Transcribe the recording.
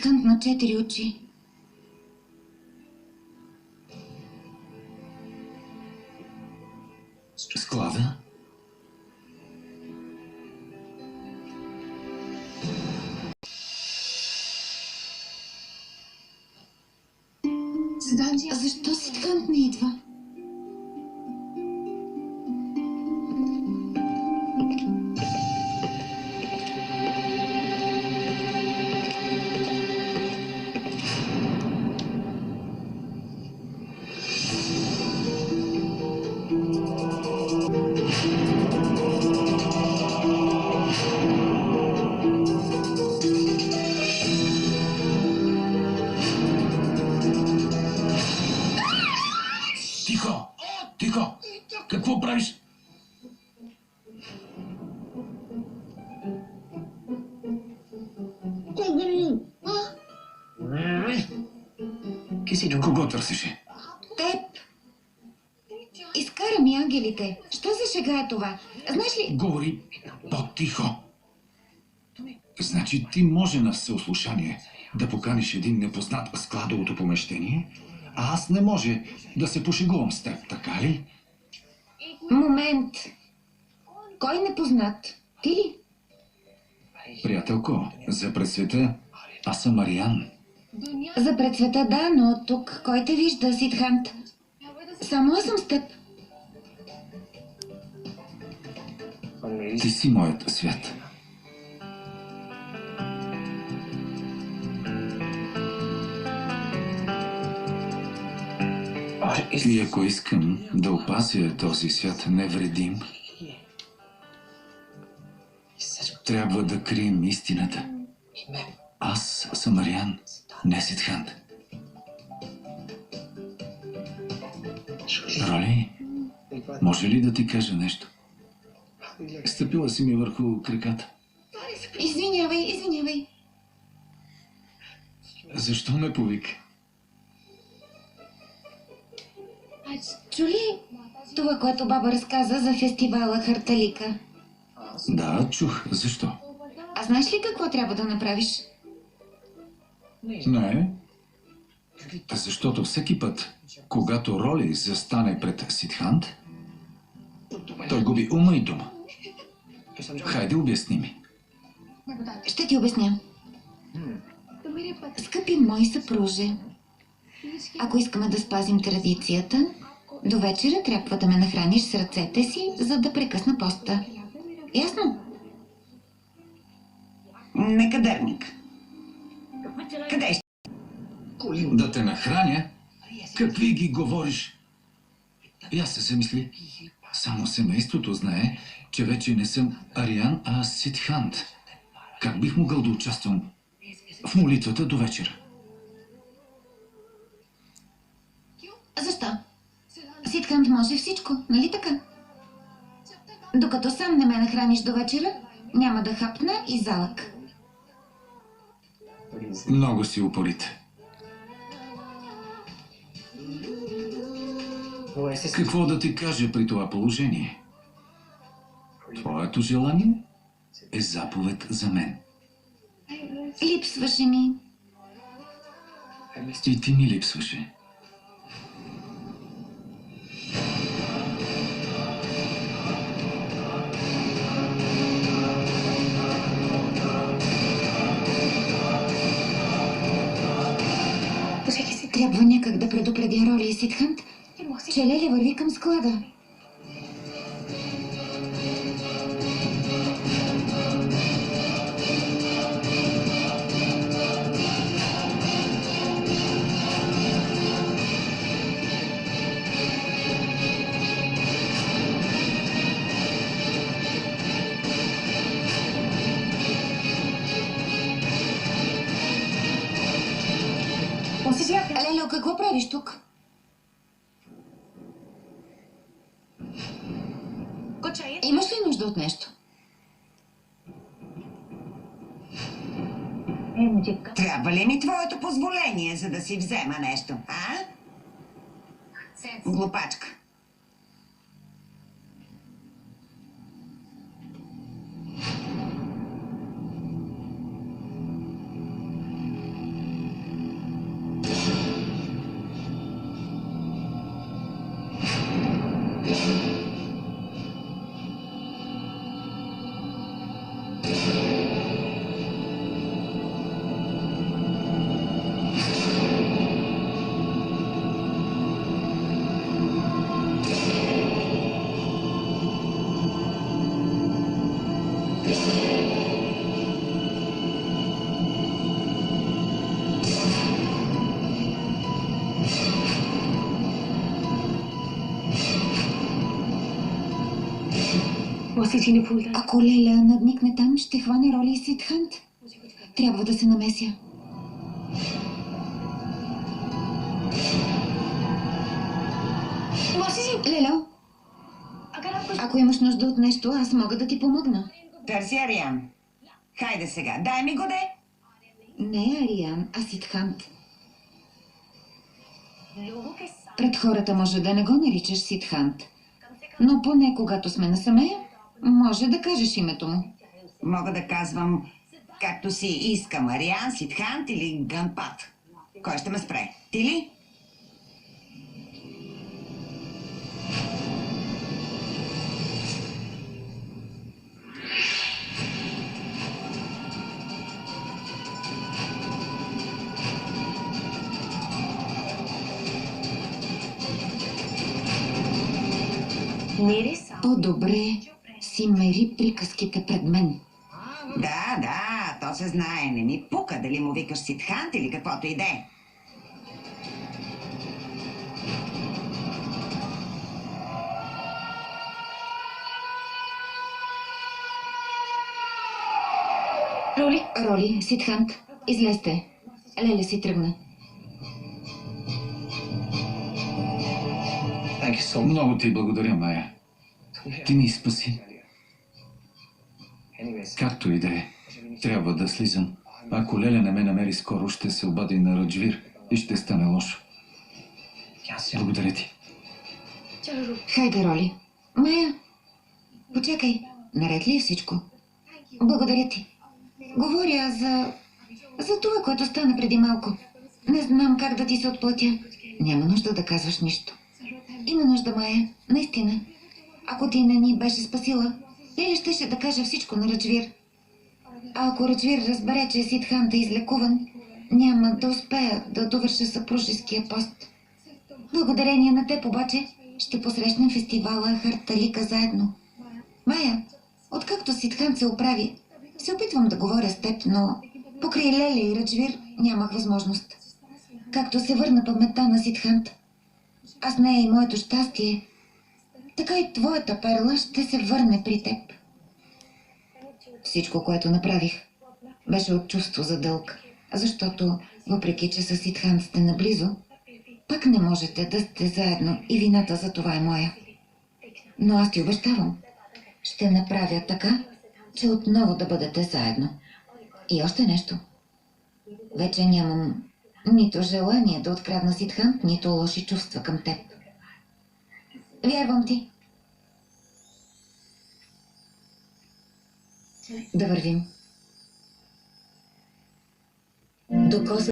Кант на 4 очи. Склада? Защо Сидхант не идва? Тихо! Тихо! Какво правиш? Кого търсеше? Теб! Изкара ми ангелите. Що за шега е това? Знаеш ли... Говори по-тихо. Значи ти може на всеослушание да поканиш един непознат в складовото помещение, а аз не може да се пошегувам с теб, така ли? Момент. Кой непознат? Ти ли? Приятелко, за пред света аз съм Ариан. За пред света да, но тук кой те вижда, Сидхант? Само аз съм с теб. Ти си моят свят. И ако искам да опазя този свят невредим, трябва да крием истината. Аз съм Ариан, не Сидхант. Роли, може ли да ти кажа нещо? Стъпила си ми върху краката. Извинявай. Защо ме повика? Чули това, което баба разказа за фестивала Харталика? Да, чух. Защо? А знаеш ли какво трябва да направиш? Не. Защото всеки път, когато Роли застане пред Сидхант, той губи ума и дума. Хайде, обясни ми. Ще ти обясня. Скъпи мой съпруже, ако искаме да спазим традицията, до вечера трябва да ме нахраниш с ръцете си, за да прекъсна поста. Ясно? Некадърник. Къде ще? Да те нахраня? Какви ги говориш? И аз се замисли. Само семейството знае, че вече не съм Ариан, а Сидхант. Как бих могъл да участвам в молитвата до вечера? Защо? Сидхант може всичко, нали така? Докато сам не ме нахраниш до вечера, няма да хапна и залък. Много си упорит. Какво да ти кажа при това положение? Твоето желание е заповед за мен. Липсваше ми. И ти ми липсваше. Трябва някак да предупредя Роли и Сидхант, че Леля върви към склада. Лело, какво правиш тук? Имаш ли нужда от нещо? Трябва ли ми твоето позволение, за да си взема нещо, а? Глупачка. Ако Леля надникне там, ще хване Роли и Сидхант. Трябва да се намеся. Лело, ако имаш нужда от нещо, аз мога да ти помогна. Търси Ариан. Хайде сега, дай ми го де. Не Ариан, а Сидхант. Пред хората може да не го наричаш Сидхант, но поне когато сме насаме, може да кажеш името му. Мога да казвам както си искам. Ариан, Сидхант или Ганпат. Кой ще ме спре? Ти ли? По-добре си мери приказките пред мен. Да, то се знае. Не ми пука дали му викаш Сидхант или каквото и да е. Роли, Сидхант, излезте. Леля си тръгна. Много ти благодаря, Майя. Ти ни спаси. Както и да е, трябва да слизам. Ако Леля не ме намери скоро, ще се обади на Раджвир и ще стане лошо. Благодаря ти. Хайде, Роли. Майя, почакай. Наред ли е всичко? Благодаря ти. Говоря за това, което стана преди малко. Не знам как да ти се отплатя. Няма нужда да казваш нищо. Има нужда, Майя. Наистина. Ако ти не ни беше спасила, Леля щеше да каже всичко на Раджвир. А ако Раджвир разбере, че Сидхант е излекуван, няма да успея да довърша съпружеския пост. Благодарение на теб обаче ще посрещнем фестивала Харталика заедно. Майя, откакто Сидхант се оправи, се опитвам да говоря с теб, но покрай Леля и Раджвир нямах възможност. Както се върна паметта на Сидхант, а с нея и моето щастие, така и твоята перла ще се върне при теб. Всичко, което направих, беше от чувство за дълг, защото, въпреки че със Сидхант сте наблизо, пак не можете да сте заедно и вината за това е моя. Но аз ти обещавам, ще направя така, че отново да бъдете заедно. И още нещо. Вече нямам нито желание да открадна Сидхант, нито лоши чувства към теб. Вярвам ти. Да вървим. До